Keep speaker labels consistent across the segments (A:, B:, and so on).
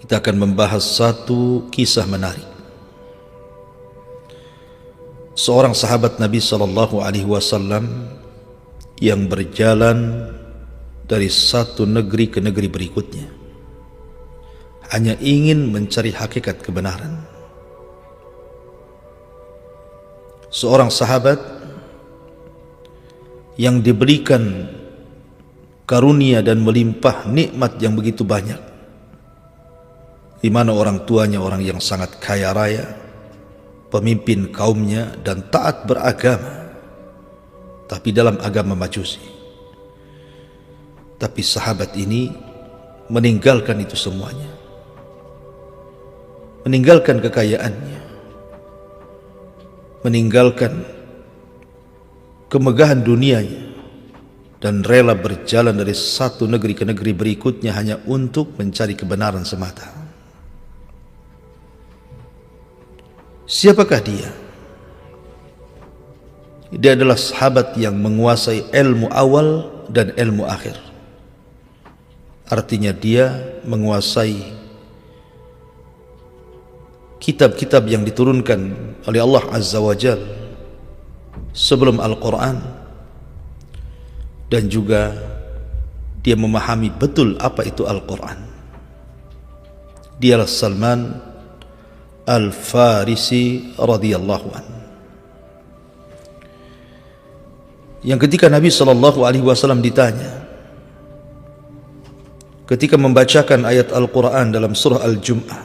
A: kita akan membahas satu kisah menarik. Seorang sahabat Nabi SAW yang berjalan dari satu negeri ke negeri berikutnya, hanya ingin mencari hakikat kebenaran. Seorang sahabat yang diberikan karunia dan melimpah nikmat yang begitu banyak, di mana orang tuanya orang yang sangat kaya raya, pemimpin kaumnya dan taat beragama, tapi dalam agama Majusi. Tapi sahabat ini meninggalkan itu semuanya, meninggalkan kekayaannya, meninggalkan kemegahan dunianya, dan rela berjalan dari satu negeri ke negeri berikutnya hanya untuk mencari kebenaran semata. Siapakah dia? Dia adalah sahabat yang menguasai ilmu awal dan ilmu akhir. Artinya dia menguasai kitab-kitab yang diturunkan oleh Allah Azza wa Jal sebelum Al-Quran, dan juga dia memahami betul apa itu Al-Quran. Dialah Salman Al-Farisi radhiyallahu anhu, yang ketika Nabi SAW ditanya, ketika membacakan ayat Al-Quran dalam surah Al-Jum'ah,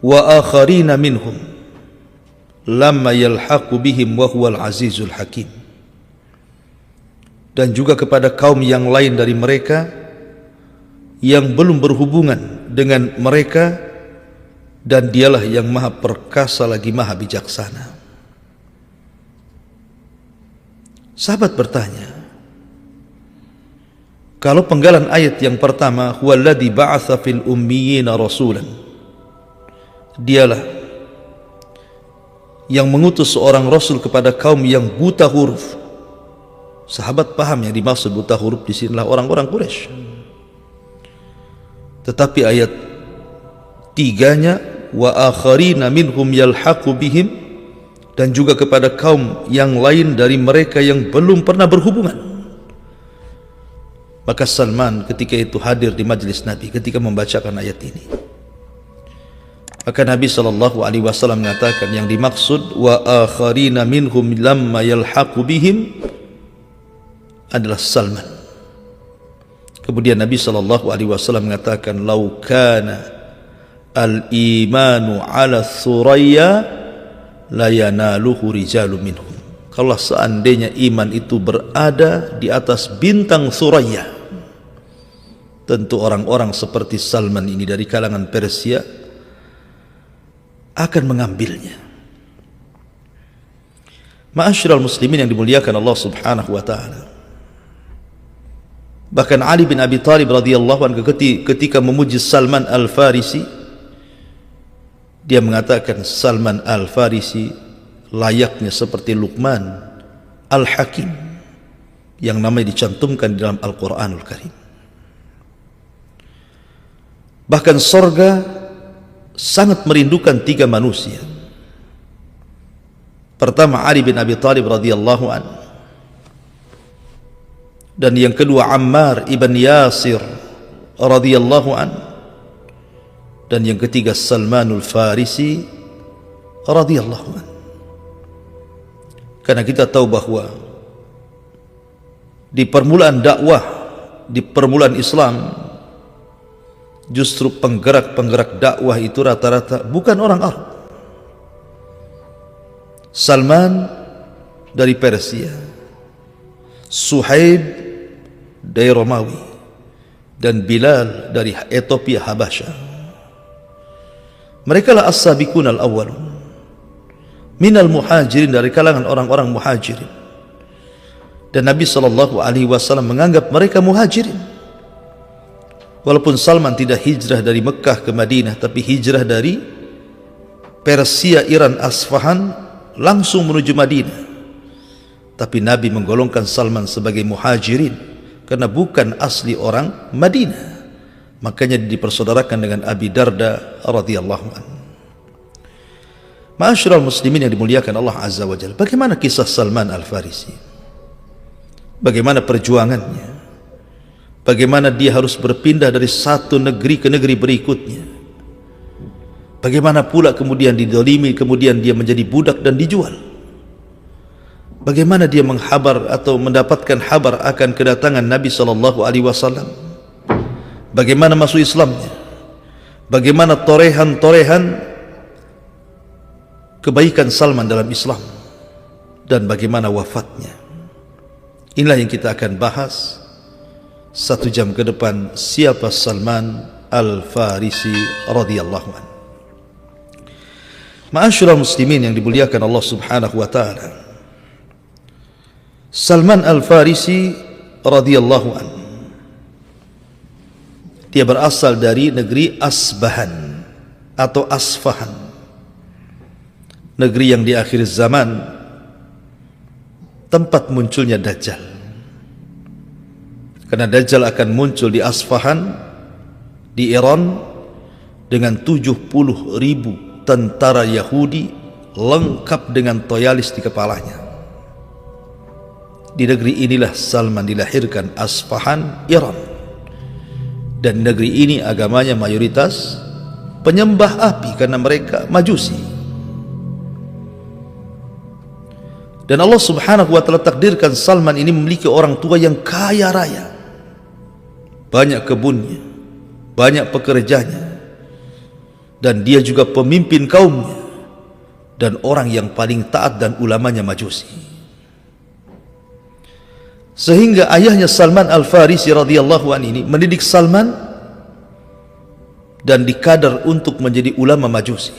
A: wa akharina minhum lamma yalhaqu bihim wa huwal azizul hakim, dan juga kepada kaum yang lain dari mereka yang belum berhubungan dengan mereka, dan dialah yang maha perkasa lagi maha bijaksana. Sahabat bertanya, kalau penggalan ayat yang pertama, huwallazi ba'atsa fil ummiyina rasulan, dialah yang mengutus seorang rasul kepada kaum yang buta huruf. Sahabat paham yang dimaksud buta huruf di sinilah orang-orang Quraisy. Tetapi ayat tiganya, wa akharina minhum yalhaqu bihim, dan juga kepada kaum yang lain dari mereka yang belum pernah berhubungan. Maka Salman ketika itu hadir di majlis Nabi ketika membacakan ayat ini. Maka Nabi SAW mengatakan yang dimaksud wa akharina minhum lamma yalhaqu bihim adalah Salman. Kemudian Nabi SAW mengatakan, lau kana al-imanu ala Thuraya la yanaluhu rijalu minhum. Kalau seandainya iman itu berada di atas bintang Thuraya, tentu orang-orang seperti Salman ini dari kalangan Persia akan mengambilnya. Ma'asyiral muslimin yang dimuliakan Allah Subhanahu wa taala. Bahkan Ali bin Abi Thalib radhiyallahu anhu ketika memuji Salman Al-Farisi, dia mengatakan Salman Al-Farisi layaknya seperti Luqman Al-Hakim yang namanya dicantumkan di dalam Al-Quranul Karim. Bahkan sorga sangat merindukan tiga manusia. Pertama Ali bin Abi Thalib radhiyallahu anhu, dan yang kedua Ammar ibn Yasir radhiyallahu anhu, dan yang ketiga Salmanul Farisi radhiyallahu anhu. Karena kita tahu bahwa di permulaan dakwah, di permulaan Islam, justru penggerak-penggerak dakwah itu rata-rata bukan orang Arab. Salman dari Persia, Suhaib dari Romawi, dan Bilal dari Ethiopia Habasyah. Mereka lah as-sabiqun al-awwalun minal muhajirin, dari kalangan orang-orang muhajirin. Dan Nabi SAW menganggap mereka muhajirin. Walaupun Salman tidak hijrah dari Mekah ke Madinah, tapi hijrah dari Persia, Iran, Asfahan langsung menuju Madinah. Tapi Nabi menggolongkan Salman sebagai muhajirin karena bukan asli orang Madinah, Makanya dipersaudarakan dengan Abi Darda radhiyallahu anhu. Ma'asyiral muslimin yang dimuliakan Allah Azza wa Jalla, bagaimana kisah Salman Al-Farisi? Bagaimana perjuangannya? Bagaimana dia harus berpindah dari satu negeri ke negeri berikutnya? Bagaimana pula kemudian didolimi, kemudian dia menjadi budak dan dijual? Bagaimana dia menghabar atau mendapatkan habar akan kedatangan Nabi SAW? Bagaimana masuk Islamnya? Bagaimana torehan-torehan kebaikan Salman dalam Islam, dan bagaimana wafatnya? Inilah yang kita akan bahas 1 jam ke depan. Siapa Salman Al-Farisi radhiyallahu anhu? Ma'asyiral muslimin yang dimuliakan Allah Subhanahu wa taala, Salman Al-Farisi radhiyallahu anhu, dia berasal dari negeri Asbahan atau Asfahan, negeri yang di akhir zaman tempat munculnya Dajjal. Karena Dajjal akan muncul di Asfahan, di Iran, dengan 70.000 tentara Yahudi lengkap dengan toyalis di kepalanya. Di negeri inilah Salman dilahirkan, Asfahan, Iran. Dan negeri ini agamanya mayoritas penyembah api karena mereka Majusi. Dan Allah Subhanahu wa taala takdirkan Salman ini memiliki orang tua yang kaya raya, banyak kebunnya, banyak pekerjanya, dan dia juga pemimpin kaumnya dan orang yang paling taat dan ulamanya Majusi. Sehingga ayahnya Salman Al-Farisi radhiyallahu anhu ini mendidik Salman dan dikadar untuk menjadi ulama Majusi.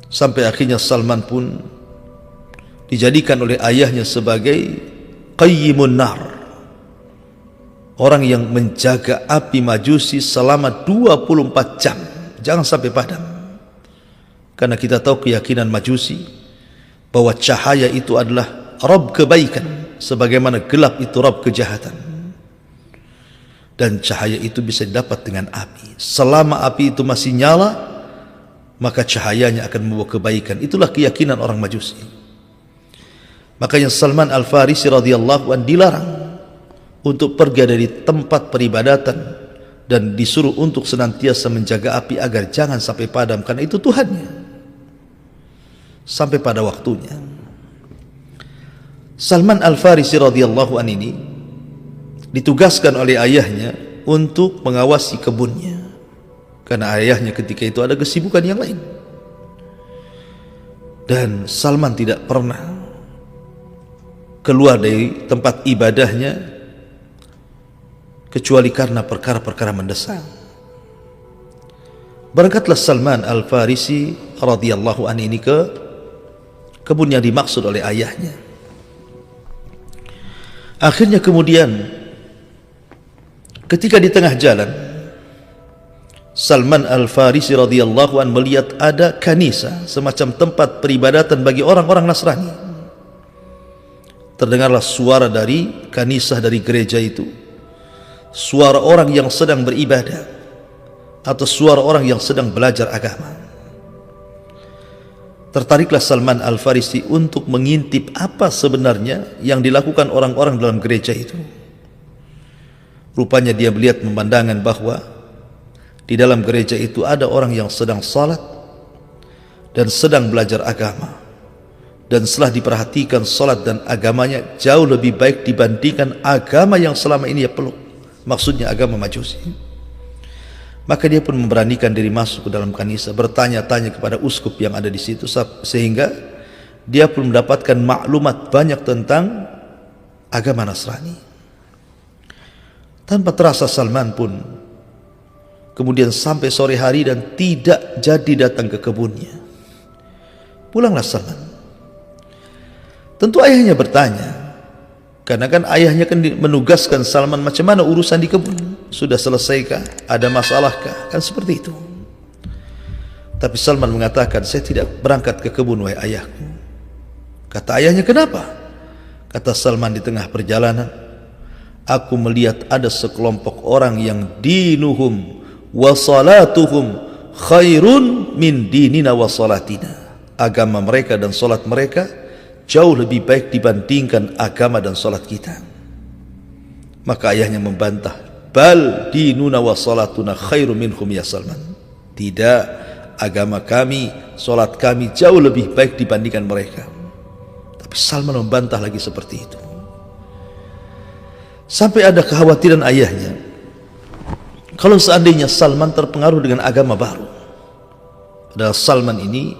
A: Sampai akhirnya Salman pun dijadikan oleh ayahnya sebagai qayyimun nar, orang yang menjaga api Majusi selama 24 jam, jangan sampai padam. Karena kita tahu keyakinan Majusi bahwa cahaya itu adalah Rabb kebaikan, sebagaimana gelap itu Rabb kejahatan. Dan cahaya itu bisa didapat dengan api. Selama api itu masih nyala, maka cahayanya akan membawa kebaikan. Itulah keyakinan orang Majusi. Makanya Salman Al-Farisi radhiyallahu anhu dilarang untuk pergi dari tempat peribadatan dan disuruh untuk senantiasa menjaga api agar jangan sampai padam, karena itu Tuhannya. Sampai pada waktunya Salman Al-Farisi radhiyallahu anhu ini ditugaskan oleh ayahnya untuk mengawasi kebunnya, karena ayahnya ketika itu ada kesibukan yang lain. Dan Salman tidak pernah keluar dari tempat ibadahnya kecuali karena perkara-perkara mendesak. Berangkatlah Salman Al-Farisi radhiyallahu anhu ini ke kebun yang dimaksud oleh ayahnya. Akhirnya kemudian ketika di tengah jalan, Salman Al-Farisi radhiyallahu anhu melihat ada kanisa, semacam tempat peribadatan bagi orang-orang Nasrani. Terdengarlah suara dari kanisa, dari gereja itu, suara orang yang sedang beribadah atau suara orang yang sedang belajar agama. Tertariklah Salman Al-Farisi untuk mengintip apa sebenarnya yang dilakukan orang-orang dalam gereja itu. Rupanya dia melihat pemandangan bahwa di dalam gereja itu ada orang yang sedang salat dan sedang belajar agama. Dan setelah diperhatikan, salat dan agamanya jauh lebih baik dibandingkan agama yang selama ini dia peluk, maksudnya agama Majusi. Maka dia pun memberanikan diri masuk ke dalam kanisa, bertanya-tanya kepada uskup yang ada di situ, sehingga dia pun mendapatkan maklumat banyak tentang agama Nasrani. Tanpa terasa Salman pun kemudian sampai sore hari dan tidak jadi datang ke kebunnya. Pulanglah Salman. Tentu ayahnya bertanya, karena kan ayahnya kan menugaskan Salman, macam mana urusan di kebun, sudah selesaikah, ada masalahkah, kan seperti itu. Tapi Salman mengatakan, saya tidak berangkat ke kebun wahai ayahku. Kata ayahnya, kenapa? Kata Salman, di tengah perjalanan aku melihat ada sekelompok orang yang dinuhum wa salatuhum khairun min dinina wa salatina. Agama mereka dan salat mereka jauh lebih baik dibandingkan agama dan salat kita. Maka ayahnya membantah, bal dinuna wa salatuna khairun minhum ya Salman. Tidak, agama kami, salat kami jauh lebih baik dibandingkan mereka. Tapi Salman membantah lagi seperti itu. Sampai ada kekhawatiran ayahnya, kalau seandainya Salman terpengaruh dengan agama baru. Padahal Salman ini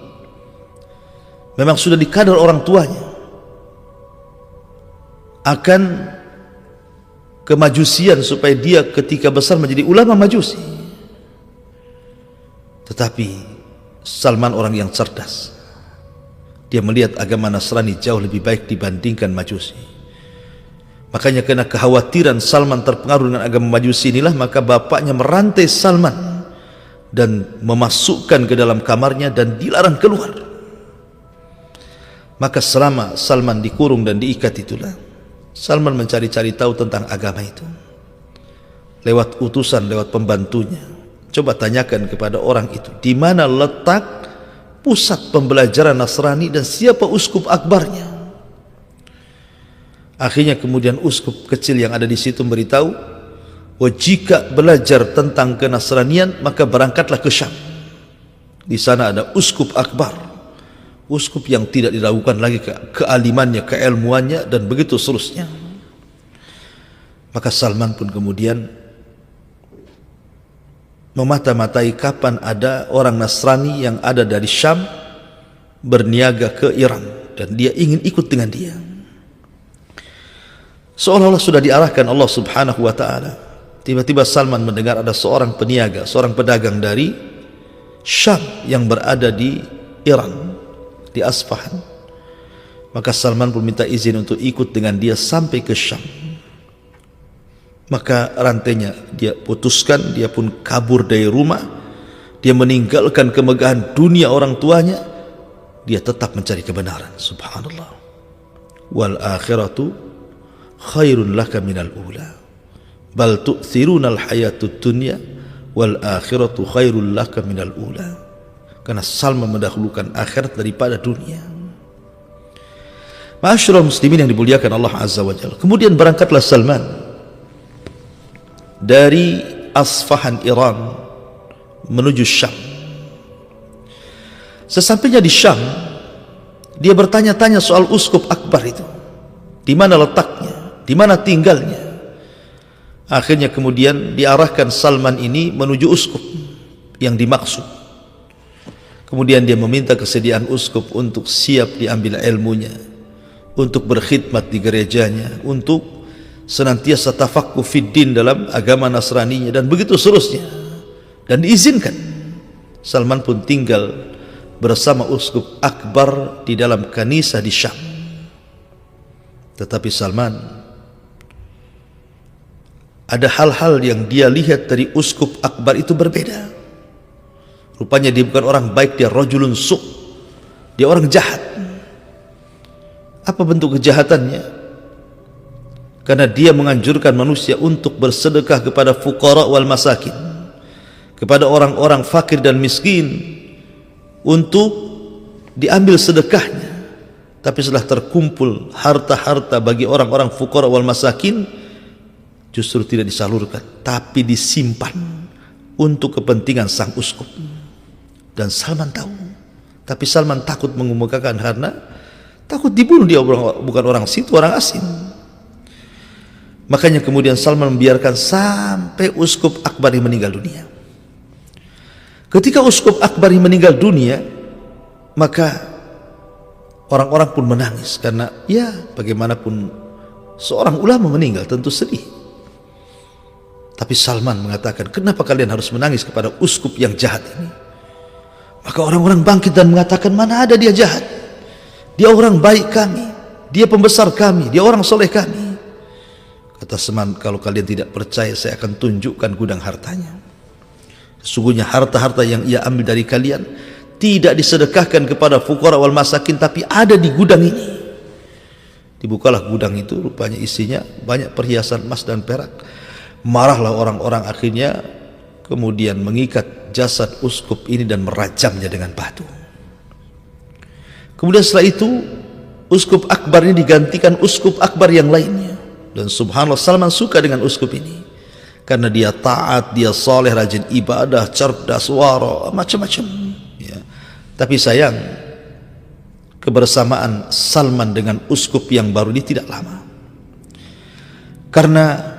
A: memang sudah dikadar orang tuanya akan kemajusian supaya dia ketika besar menjadi ulama majusi. Tetapi Salman orang yang cerdas. Dia melihat agama Nasrani jauh lebih baik dibandingkan majusi. Makanya karena kekhawatiran Salman terpengaruh dengan agama majusi inilah, maka bapaknya merantai Salman dan memasukkan ke dalam kamarnya dan dilarang keluar. Maka selama Salman dikurung dan diikat itulah Salman mencari-cari tahu tentang agama itu lewat utusan, lewat pembantunya. Coba tanyakan kepada orang itu, di mana letak pusat pembelajaran Nasrani dan siapa uskup akbarnya. Akhirnya kemudian uskup kecil yang ada di situ memberitahu, jika belajar tentang kenasranian maka berangkatlah ke Syam. Di sana ada uskup akbar, uskup yang tidak diragukan lagi kealimannya, keilmuannya, dan begitu seterusnya. Maka Salman pun kemudian memata-matai kapan ada orang Nasrani yang ada dari Syam berniaga ke Iran, dan dia ingin ikut dengan dia. Seolah-olah sudah diarahkan Allah subhanahu wa ta'ala. Tiba-tiba Salman mendengar ada seorang peniaga, seorang pedagang dari Syam yang berada di Iran, di Asfahan. Maka Salman pun minta izin untuk ikut dengan dia sampai ke Syam. Maka rantainya dia putuskan, dia pun kabur dari rumah, dia meninggalkan kemegahan dunia orang tuanya, dia tetap mencari kebenaran. Subhanallah. Wal akhiratu khairun laka minal ula bal tu'thirunal hayatud dunya wal akhiratu khairul laka minal ula. Karena Salman mendahulukan akhirat daripada dunia. Ma'asyiral muslimin yang dimuliakan Allah azza wa jalla. Kemudian berangkatlah Salman dari Asfahan Iran menuju Syam. Sesampainya di Syam, dia bertanya-tanya soal uskup akbar itu, di mana letaknya, di mana tinggalnya. Akhirnya kemudian diarahkan Salman ini menuju uskup yang dimaksud. Kemudian dia meminta kesediaan uskup untuk siap diambil ilmunya, untuk berkhidmat di gerejanya, untuk senantiasa tafaqquh fid din dalam agama Nasraninya, dan begitu seterusnya. Dan diizinkan Salman pun tinggal bersama uskup akbar di dalam kanisa di Syam. Tetapi Salman, ada hal-hal yang dia lihat dari uskup akbar itu berbeda. Rupanya dia bukan orang baik, dia rajulun su', dia orang jahat. Apa bentuk kejahatannya? Karena dia menganjurkan manusia untuk bersedekah kepada fuqara wal masakin, kepada orang-orang fakir dan miskin, untuk diambil sedekahnya. Tapi setelah terkumpul harta-harta bagi orang-orang fuqara wal masakin, justru tidak disalurkan, tapi disimpan untuk kepentingan sang uskup. Dan Salman tahu, tapi Salman takut mengemukakan karena takut dibunuh. Dia bukan orang situ, orang asing. Makanya kemudian Salman membiarkan sampai uskup akbar meninggal dunia. Ketika uskup akbar meninggal dunia, maka orang-orang pun menangis, karena ya bagaimanapun seorang ulama meninggal tentu sedih. Tapi Salman mengatakan, kenapa kalian harus menangis kepada uskup yang jahat ini? Maka orang-orang bangkit dan mengatakan, mana ada dia jahat, dia orang baik kami, dia pembesar kami, dia orang soleh kami. Kata Salman, kalau kalian tidak percaya, saya akan tunjukkan gudang hartanya. Sesungguhnya harta-harta yang ia ambil dari kalian tidak disedekahkan kepada fuqara wal masakin, tapi ada di gudang ini. Di Dibukalah gudang itu, rupanya isinya banyak perhiasan emas dan perak. Marahlah orang-orang, akhirnya kemudian mengikat jasad uskup ini dan merajamnya dengan batu. Kemudian setelah itu uskup akbar ini digantikan uskup akbar yang lainnya. Dan subhanallah, Salman suka dengan uskup ini karena dia taat, dia saleh, rajin ibadah, cerdas, wara, macam-macam ya. Tapi sayang, kebersamaan Salman dengan uskup yang baru ini tidak lama, karena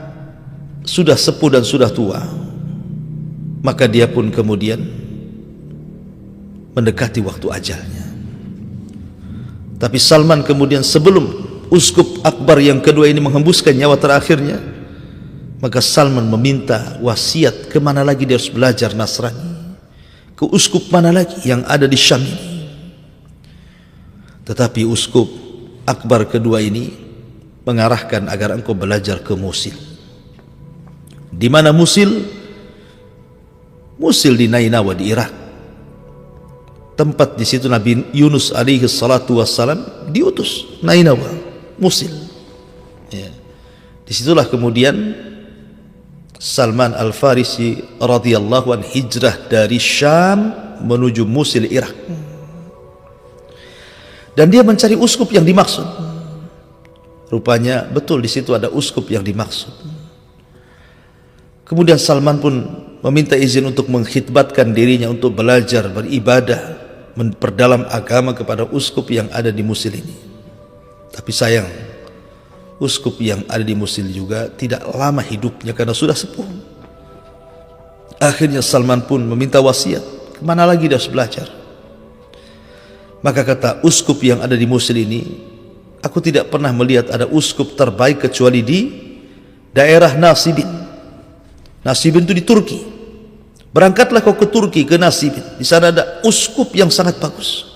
A: sudah sepuh dan sudah tua. Maka dia pun kemudian mendekati waktu ajalnya. Tapi Salman kemudian, sebelum uskup akbar yang kedua ini menghembuskan nyawa terakhirnya, maka Salman meminta wasiat kemana lagi dia harus belajar Nasrani, ke uskup mana lagi yang ada di Syam ini. Tetapi uskup akbar kedua ini mengarahkan agar engkau belajar ke Musil. Di mana Musil? Musil di Nainawa di Irak. Tempat di situ Nabi Yunus alaihi salatu wassalam diutus. Nainawa, Musil. Ya. Disitulah kemudian Salman Al-Farisi radhiyallahu anhu hijrah dari Syam menuju Musil, Irak. Dan dia mencari uskup yang dimaksud. Rupanya betul di situ ada uskup yang dimaksud. Kemudian Salman pun meminta izin untuk mengkhidbatkan dirinya untuk belajar, beribadah, memperdalam agama kepada uskup yang ada di Musil ini. Tapi sayang, uskup yang ada di Musil juga tidak lama hidupnya karena sudah sepuh. Akhirnya Salman pun meminta wasiat, kemana lagi dia harus belajar. Maka kata uskup yang ada di Musil ini, aku tidak pernah melihat ada uskup terbaik kecuali di daerah Nasibin. Nasibin itu di Turki. Berangkatlah kau ke Turki, ke Nasibin. Di sana ada uskup yang sangat bagus.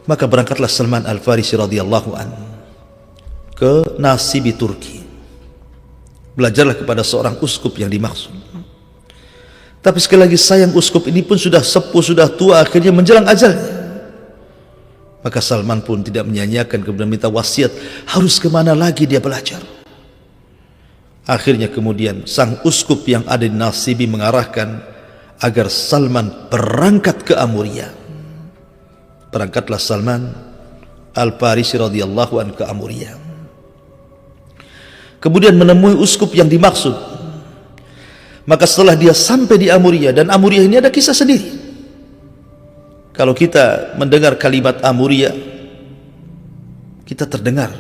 A: Maka berangkatlah Salman Al-Farisi radhiyallahu anhu ke Nasibi, Turki. Belajarlah kepada seorang uskup yang dimaksud. Tapi sekali lagi sayang, uskup ini pun sudah sepuh, sudah tua, akhirnya menjelang ajalnya. Maka Salman pun tidak menyia-nyiakan, kemudian minta wasiat harus kemana lagi dia belajar. Akhirnya kemudian sang uskup yang ada di Nasibi mengarahkan agar Salman berangkat ke Amuria. Berangkatlah Salman Al-Farisi radhiyallahu anhu ke Amuria. Kemudian menemui uskup yang dimaksud. Maka setelah dia sampai di Amuria, dan Amuria ini ada kisah sendiri. Kalau kita mendengar kalimat Amuria, kita terdengar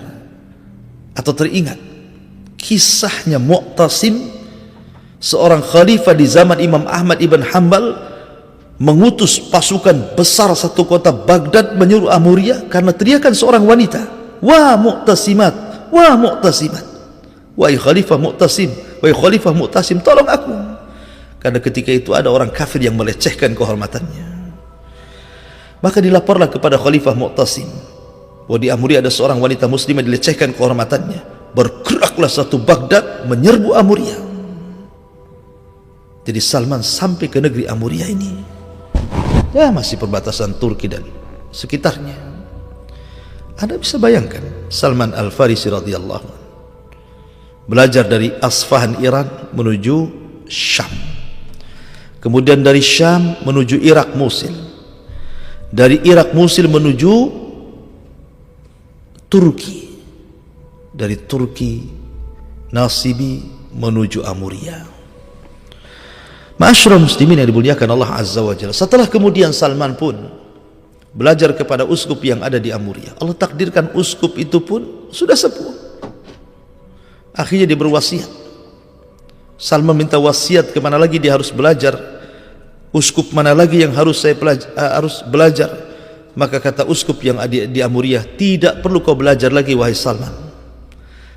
A: atau teringat kisahnya Mu'tasim, seorang khalifah di zaman Imam Ahmad ibn Hanbal, mengutus pasukan besar satu kota Baghdad menyuruh Amuria karena teriakan seorang wanita, "Wah Mu'tasimat, wah Mu'tasimat, wahai Khalifah Mu'tasim, wahai Khalifah Mu'tasim, tolong aku." Karena ketika itu ada orang kafir yang melecehkan kehormatannya. Maka dilaporlah kepada Khalifah Mu'tasim bahwa di Amuria ada seorang wanita muslimah dilecehkan kehormatannya. Bergeraklah satu Baghdad menyerbu Amuria. Jadi Salman sampai ke negeri Amuria ini, ya masih perbatasan Turki dan sekitarnya. Anda bisa bayangkan Salman Al-Farisi radhiyallahu anhu belajar dari Asfahan Iran menuju Syam, kemudian dari Syam menuju Irak Musil, dari Irak Musil menuju Turki, dari Turki Nasibi menuju Amuria. Ma'asyiral muslimin yang dimuliakan Allah Azza wa Jalla, setelah kemudian Salman pun belajar kepada uskup yang ada di Amuria, Allah takdirkan uskup itu pun sudah sepuh. Akhirnya dia berwasiat. Salman minta wasiat kemana lagi dia harus belajar, uskup mana lagi yang harus saya belajar. Maka kata uskup yang ada di Amuria, tidak perlu kau belajar lagi wahai Salman.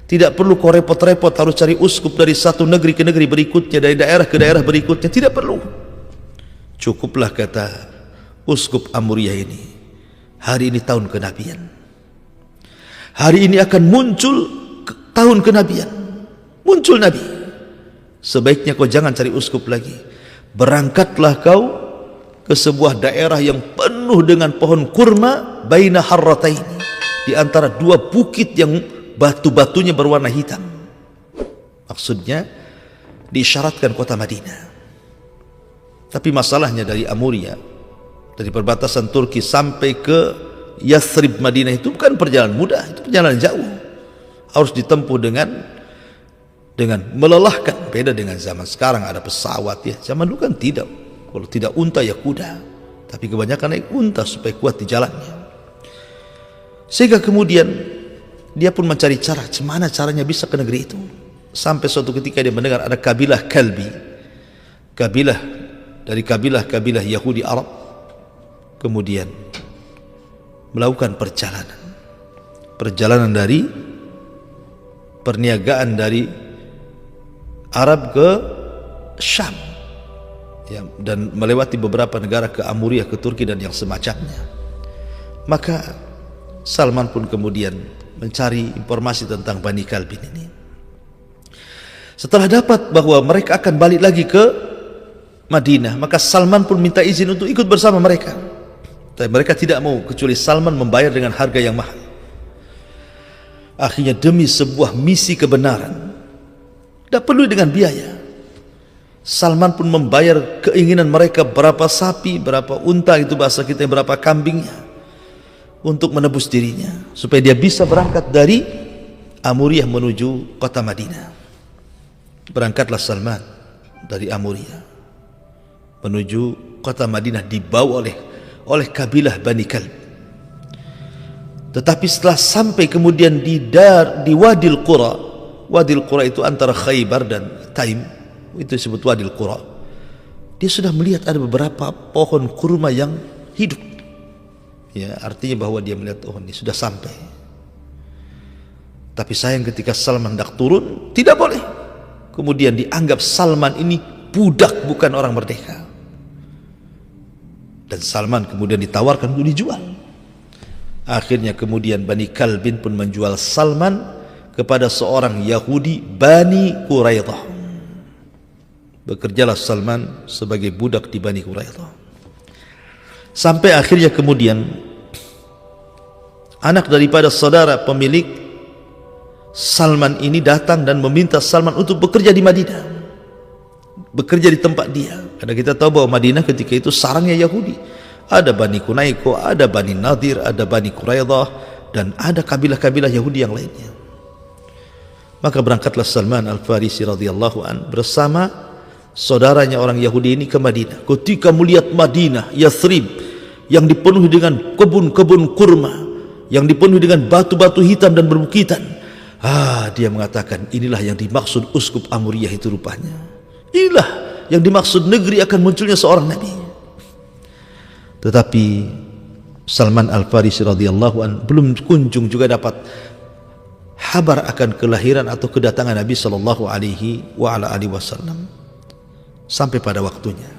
A: Tidak perlu kau repot-repot harus cari uskup dari satu negeri ke negeri berikutnya, dari daerah ke daerah berikutnya, tidak perlu. Cukuplah kata uskup Amuria ini, hari ini tahun kenabian, hari ini akan muncul tahun kenabian, muncul Nabi. Sebaiknya kau jangan cari uskup lagi. Berangkatlah kau ke sebuah daerah yang penuh dengan pohon kurma, baina harrataini, di antara dua bukit yang batu-batunya berwarna hitam. Maksudnya diisyaratkan kota Madinah. Tapi masalahnya dari Amuria, dari perbatasan Turki sampai ke Yathrib Madinah itu bukan perjalanan mudah, itu perjalanan jauh. Harus ditempuh dengan melelahkan. Beda dengan zaman sekarang, ada pesawat ya. Zaman dulu kan tidak. Kalau tidak unta ya kuda. Tapi kebanyakan naik unta supaya kuat di jalannya. Sehingga kemudian dia pun mencari cara, gimana caranya bisa ke negeri itu. Sampai suatu ketika dia mendengar ada kabilah Kalbi, kabilah dari kabilah-kabilah Yahudi Arab, kemudian melakukan perjalanan dari perniagaan dari Arab ke Syam ya, dan melewati beberapa negara ke Amuria, ke Turki dan yang semacamnya. Maka Salman pun kemudian mencari informasi tentang Bani Kalbin ini. Setelah dapat bahwa mereka akan balik lagi ke Madinah, maka Salman pun minta izin untuk ikut bersama mereka. Tapi mereka tidak mau, kecuali Salman membayar dengan harga yang mahal. Akhirnya demi sebuah misi kebenaran, tidak perlu dengan biaya, Salman pun membayar keinginan mereka, berapa sapi, berapa unta, itu bahasa kita, berapa kambingnya, untuk menebus dirinya, supaya dia bisa berangkat dari Amuriah menuju kota Madinah. Berangkatlah Salman dari Amuriah menuju kota Madinah, dibawa oleh kabilah Bani Kalb. Tetapi setelah sampai kemudian di Wadil Qura, Wadil Qura itu antara Khaybar dan Taim, itu disebut Wadil Qura. Dia sudah melihat ada beberapa pohon kurma yang hidup. Ya, artinya bahwa dia melihat, oh ini sudah sampai. Tapi sayang ketika Salman hendak turun, tidak boleh. Kemudian dianggap Salman ini budak, bukan orang merdeka. Dan Salman kemudian ditawarkan untuk dijual. Akhirnya kemudian Bani Kalbin pun menjual Salman kepada seorang Yahudi Bani Quraidah. Bekerjalah Salman sebagai budak di Bani Quraidah. Sampai akhirnya kemudian anak daripada saudara pemilik Salman ini datang dan meminta Salman untuk bekerja di Madinah, bekerja di tempat dia. Karena kita tahu bahwa Madinah ketika itu sarangnya Yahudi. Ada Bani Kunaiko, ada Bani Nadir, ada Bani Quraidah, dan ada kabilah-kabilah Yahudi yang lainnya. Maka berangkatlah Salman Al-Farisi radhiyallahu an bersama saudaranya orang Yahudi ini ke Madinah. Ketika melihat Madinah, Yathrib, yang dipenuhi dengan kebun-kebun kurma, yang dipenuhi dengan batu-batu hitam dan berbukitan, dia mengatakan, inilah yang dimaksud Uskup Amuriah itu rupanya. Inilah yang dimaksud negeri akan munculnya seorang Nabi. Tetapi Salman Al-Farisi radhiyallahu an belum kunjung juga dapat kabar akan kelahiran atau kedatangan Nabi sallallahu alaihi wasallam sampai pada waktunya.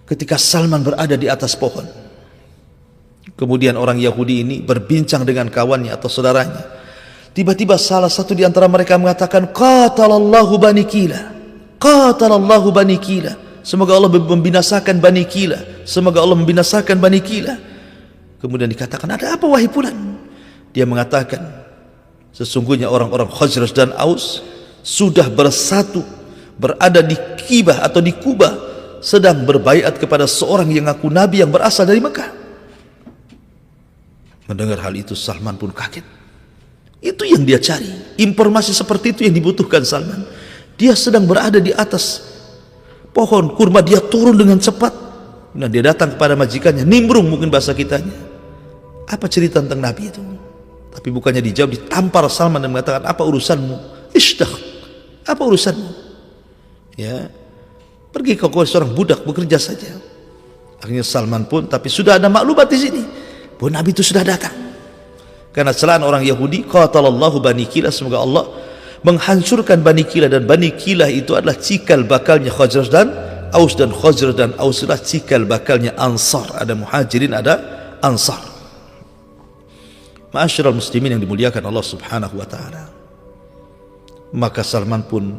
A: Ketika Salman berada di atas pohon, kemudian orang Yahudi ini berbincang dengan kawannya atau saudaranya. Tiba-tiba salah satu di antara mereka mengatakan, qatalallahu Bani Kila, qatalallahu Bani Kila, semoga Allah membinasakan Bani Kila, semoga Allah membinasakan Bani Kila. Kemudian dikatakan, ada apa wahai Fulan? Dia mengatakan, sesungguhnya orang-orang Khazraj dan Aus sudah bersatu, berada di Kibah atau di Kubah, sedang berbaiat kepada seorang yang ngaku Nabi yang berasal dari Mekah. Mendengar hal itu Salman pun kaget. Itu yang dia cari, informasi seperti itu yang dibutuhkan Salman. Dia sedang berada di atas pohon kurma, dia turun dengan cepat. Nah, dia datang kepada majikannya, nimbrung mungkin bahasa kitanya. Apa cerita tentang Nabi itu? Tapi bukannya dijawab, ditampar Salman dan mengatakan, apa urusanmu? Ishdah, apa urusanmu? Ya, pergi kau seorang budak, bekerja saja. Akhirnya Salman pun, tapi sudah ada maklumat di sini bahwa Nabi itu sudah datang. Karena celaan orang Yahudi, qatalallahu Bani Kila, semoga Allah menghancurkan Bani Kila, dan Bani Kila itu adalah cikal bakalnya Khazraj dan Aus, dan Khazraj dan Aus adalah cikal bakalnya Ansar. Ada Muhajirin, ada Ansar. Ma'asyiral muslimin yang dimuliakan Allah Subhanahu wa taala. Maka Salman pun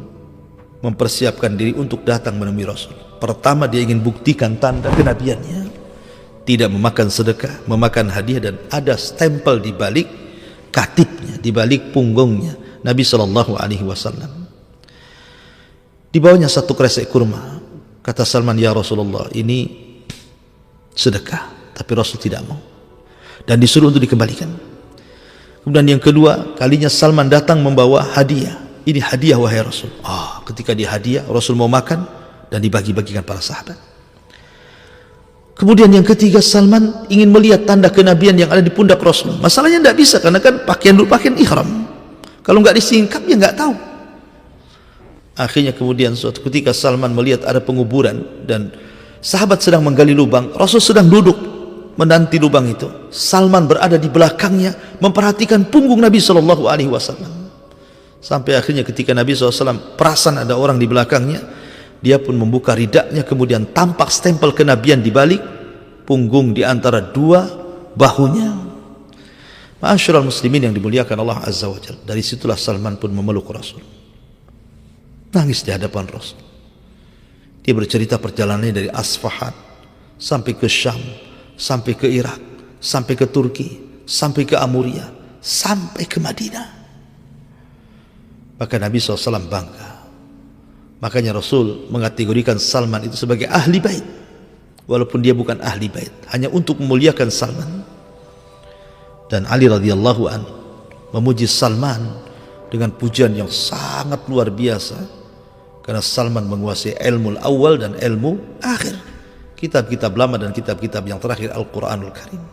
A: mempersiapkan diri untuk datang menemui Rasul. Pertama dia ingin buktikan tanda kenabiannya. tidak memakan sedekah, memakan hadiah, dan ada stempel di balik katibnya, di balik punggungnya Nabi SAW. Di bawahnya satu kresek kurma. Kata Salman, ya Rasulullah, ini sedekah, tapi Rasul tidak mau dan disuruh untuk dikembalikan. Kemudian yang kedua kalinya Salman datang membawa hadiah. Ini hadiah wahai Rasul. Ketika dia hadiah, Rasul mau makan dan dibagi-bagikan para sahabat. Kemudian yang ketiga, Salman ingin melihat tanda kenabian yang ada di pundak Rasul. Masalahnya tidak bisa karena kan pakaian ihram. Kalau nggak disingkap ya nggak tahu. Akhirnya kemudian suatu ketika Salman melihat ada penguburan dan sahabat sedang menggali lubang, Rasul sedang duduk menanti lubang itu. Salman berada di belakangnya memperhatikan punggung Nabi SAW. Sampai akhirnya ketika Nabi SAW perasan ada orang di belakangnya, dia pun membuka ridaknya, kemudian tampak stempel kenabian di balik punggung di antara dua bahunya. Ma'asyiral muslimin yang dimuliakan Allah Azza wa Jalla. Dari situlah Salman pun memeluk Rasul, nangis di hadapan Rasul. Dia bercerita perjalanannya dari Asfahan sampai ke Syam, sampai ke Irak, sampai ke Turki, sampai ke Amuria, sampai ke Madinah. Maka Nabi SAW bangga. Makanya Rasul mengategorikan Salman itu sebagai ahli bait, walaupun dia bukan ahli bait, hanya untuk memuliakan Salman. Dan Ali radhiyallahu an memuji Salman dengan pujian yang sangat luar biasa, karena Salman menguasai ilmu awal dan ilmu akhir, kitab-kitab lama dan kitab-kitab yang terakhir, Al-Quranul Karim.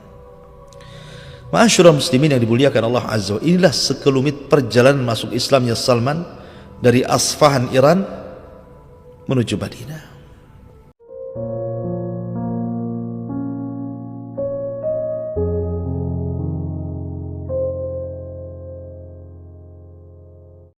A: Ma'asyiral muslimin yang dimuliakan Allah Azza wa Jalla, inilah sekelumit perjalanan masuk Islamnya Salman dari Asfahan, Iran menuju Madinah.